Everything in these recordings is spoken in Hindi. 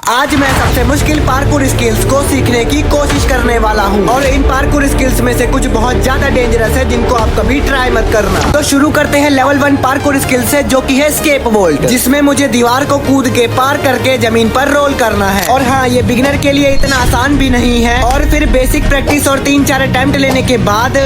आज मैं सबसे मुश्किल पार्कोर स्किल्स को सीखने की कोशिश करने वाला हूँ और इन पार्कोर स्किल्स में से कुछ बहुत ज्यादा डेंजरस है जिनको आप कभी ट्राई मत करना। तो शुरू करते हैं लेवल 1 पार्कोर स्किल से, जो कि है स्केप वोल्ट, जिसमें मुझे दीवार को कूद के पार करके जमीन पर रोल करना है। और हाँ, ये बिगिनर के लिए इतना आसान भी नहीं है। और फिर बेसिक प्रैक्टिस और 3-4 अटेम्प्ट लेने के बाद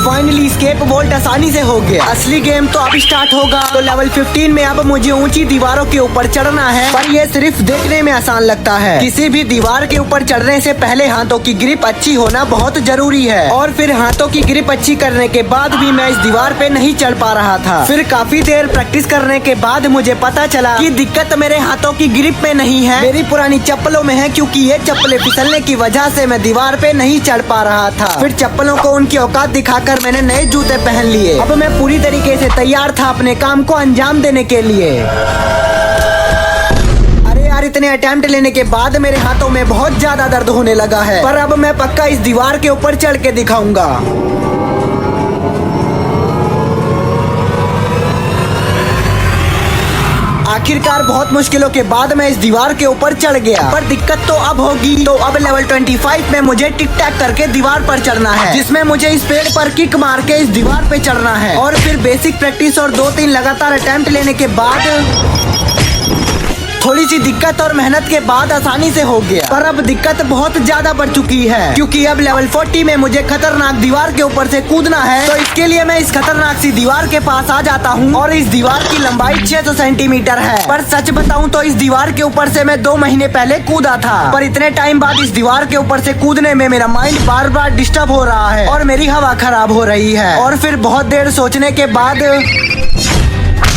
फाइनली स्केप वोल्ट आसानी से हो गया। असली गेम तो अब स्टार्ट होगा। तो लेवल 15 में अब मुझे ऊंची दीवारों के ऊपर चढ़ना है, पर ये सिर्फ देखने में आसान लगता है। किसी भी दीवार के ऊपर चढ़ने से पहले हाथों की ग्रिप अच्छी होना बहुत जरूरी है। और फिर हाथों की ग्रिप अच्छी करने के बाद भी मैं इस दीवार पे नहीं चढ़ पा रहा था। फिर काफी देर प्रैक्टिस करने के बाद मुझे पता चला कि दिक्कत मेरे हाथों की ग्रिप में नहीं है, मेरी पुरानी चप्पलों में है, क्योंकि ये चप्पलें फिसलने की वजह से मैं दीवार पे नहीं चढ़ पा रहा था। फिर चप्पलों को उनकी औकात दिखाकर मैंने नए जूते पहन लिए। अब मैं पूरी तरीके से तैयार था अपने काम को अंजाम देने के लिए। अरे यार, इतने अटेम्प्ट लेने के बाद मेरे हाथों में बहुत ज्यादा दर्द होने लगा है, पर अब मैं पक्का इस दीवार के ऊपर चढ़ के दिखाऊंगा। आखिरकार बहुत मुश्किलों के बाद मैं इस दीवार के ऊपर चढ़ गया, पर दिक्कत तो अब होगी। तो अब लेवल 25 में मुझे टिक टैक करके दीवार पर चढ़ना है, जिसमें मुझे इस पेड़ पर किक मार के इस दीवार पे चढ़ना है। और फिर बेसिक प्रैक्टिस और 2-3 लगातार अटेम्प्ट लेने के बाद थोड़ी सी दिक्कत और मेहनत के बाद आसानी से हो गया। पर अब दिक्कत बहुत ज्यादा बढ़ चुकी है, क्योंकि अब लेवल 40 में मुझे खतरनाक दीवार के ऊपर से कूदना है। तो इसके लिए मैं इस खतरनाक सी दीवार के पास आ जाता हूँ और इस दीवार की लंबाई 600 सेंटीमीटर है। पर सच बताऊँ तो इस दीवार के ऊपर से मैं 2 महीने पहले कूदा था, पर इतने टाइम बाद इस दीवार के ऊपर से कूदने में मेरा माइंड बार बार डिस्टर्ब हो रहा है और मेरी हवा खराब हो रही है। और फिर बहुत देर सोचने के बाद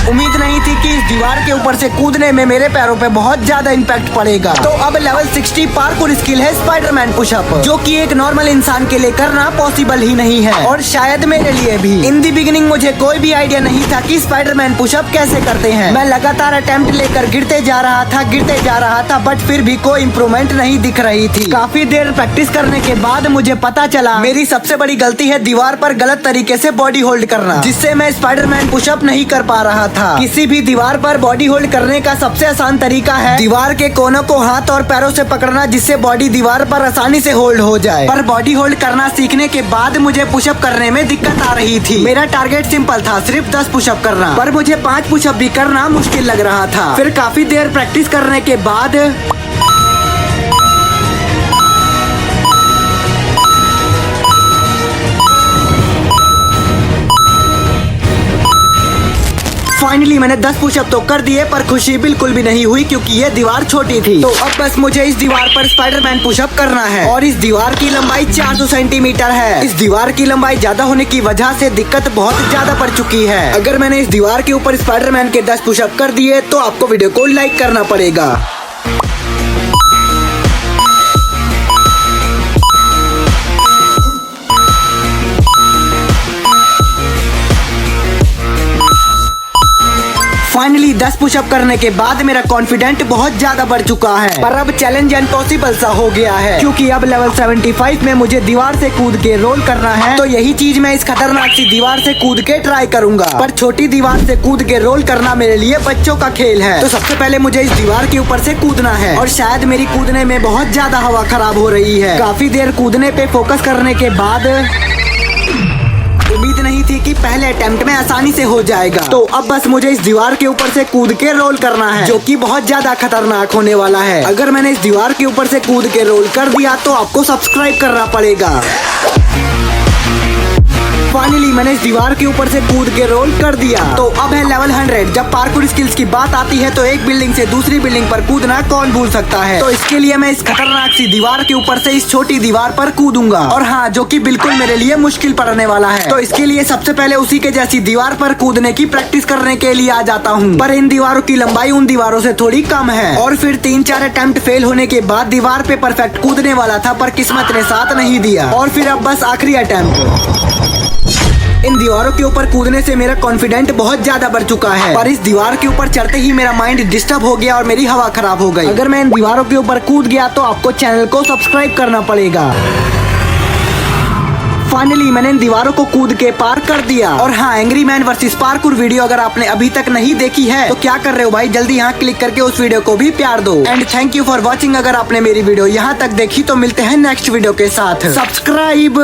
उम्मीद नहीं थी कि इस दीवार के ऊपर से कूदने में मेरे पैरों पे बहुत ज्यादा इम्पैक्ट पड़ेगा। तो अब लेवल 60 पार्कोर स्किल है स्पाइडरमैन पुशअप, जो कि एक नॉर्मल इंसान के लिए करना पॉसिबल ही नहीं है, और शायद मेरे लिए भी। इन दी बिगिनिंग मुझे कोई भी आइडिया नहीं था कि स्पाइडरमैन पुशअप कैसे करते हैं। मैं लगातार अटेम्प्ट लेकर गिरते जा रहा था, बट फिर भी कोई इम्प्रूवमेंट नहीं दिख रही थी। काफी देर प्रैक्टिस करने के बाद मुझे पता चला मेरी सबसे बड़ी गलती है दीवार पर गलत तरीके से बॉडी होल्ड करना, जिससे मैं स्पाइडरमैन पुशअप नहीं कर पा रहा था। किसी भी दीवार पर बॉडी होल्ड करने का सबसे आसान तरीका है दीवार के कोनों को हाथ और पैरों से पकड़ना, जिससे बॉडी दीवार पर आसानी से होल्ड हो जाए। पर बॉडी होल्ड करना सीखने के बाद मुझे पुशअप करने में दिक्कत आ रही थी। मेरा टारगेट सिंपल था, सिर्फ 10 पुशअप करना, पर मुझे 5 पुशअप भी करना मुश्किल लग रहा था। फिर काफी देर प्रैक्टिस करने के बाद फाइनली मैंने 10 पुशअप तो कर दिए, पर खुशी बिल्कुल भी नहीं हुई, क्योंकि ये दीवार छोटी थी। तो अब बस मुझे इस दीवार पर स्पाइडरमैन पुशअप करना है, और इस दीवार की लंबाई 400 सेंटीमीटर है। इस दीवार की लंबाई ज्यादा होने की वजह से दिक्कत बहुत ज्यादा बढ़ चुकी है। अगर मैंने इस दीवार के ऊपर स्पाइडरमैन के 10 पुशअप कर दिए तो आपको वीडियो को लाइक करना पड़ेगा। फाइनली 10 पुशअप करने के बाद मेरा कॉन्फिडेंट बहुत ज्यादा बढ़ चुका है, पर अब चैलेंज इम्पॉसिबल सा हो गया है, क्योंकि अब लेवल 75 में मुझे दीवार से कूद के रोल करना है। तो यही चीज मैं इस खतरनाक सी दीवार से कूद के ट्राई करूंगा। पर छोटी दीवार से कूद के रोल करना मेरे लिए बच्चों का खेल है। तो सबसे पहले मुझे इस दीवार के ऊपर से कूदना है, और शायद मेरी कूदने में बहुत ज्यादा हवा खराब हो रही है। काफी देर कूदने पे फोकस करने के बाद उम्मीद नहीं थी कि पहले अटेम्प्ट में आसानी से हो जाएगा। तो अब बस मुझे इस दीवार के ऊपर से कूद के रोल करना है, जो कि बहुत ज्यादा खतरनाक होने वाला है। अगर मैंने इस दीवार के ऊपर से कूद के रोल कर दिया तो आपको सब्सक्राइब करना पड़ेगा। फाइनली मैंने इस दीवार के ऊपर से कूद के रोल कर दिया। तो अब है लेवल 100। जब पार्कोर स्किल्स की बात आती है तो एक बिल्डिंग से दूसरी बिल्डिंग पर कूदना कौन भूल सकता है। तो इसके लिए मैं इस खतरनाक सी दीवार के ऊपर से इस छोटी दीवार पर कूदूंगा, और हाँ, जो कि बिल्कुल मेरे लिए मुश्किल पड़ने वाला है। तो इसके लिए सबसे पहले उसी के जैसी दीवार पर कूदने की प्रैक्टिस करने के लिए आ जाता हूँ, पर इन दीवारों की लंबाई उन दीवारों से थोड़ी कम है। और फिर 3-4 अटेम्प्ट फेल होने के बाद दीवार पे परफेक्ट कूदने वाला था, पर किस्मत ने साथ नहीं दिया। और फिर अब बस आखिरी अटेम्प्ट। इन दीवारों के ऊपर कूदने से मेरा कॉन्फिडेंट बहुत ज्यादा बढ़ चुका है, पर इस दीवार के ऊपर चढ़ते ही मेरा माइंड डिस्टर्ब हो गया और मेरी हवा खराब हो गई। अगर मैं इन दीवारों के ऊपर कूद गया तो आपको चैनल को सब्सक्राइब करना पड़ेगा। फाइनली मैंने इन दीवारों को कूद के पार कर दिया। और हाँ, angry man versus parkour video अगर आपने अभी तक नहीं देखी है तो क्या कर रहे हो भाई, जल्दी यहाँ क्लिक करके उस वीडियो को भी प्यार दो। And thank you for watching. अगर आपने मेरी वीडियो यहाँ तक देखी तो मिलते हैं नेक्स्ट वीडियो के साथ। सब्सक्राइब।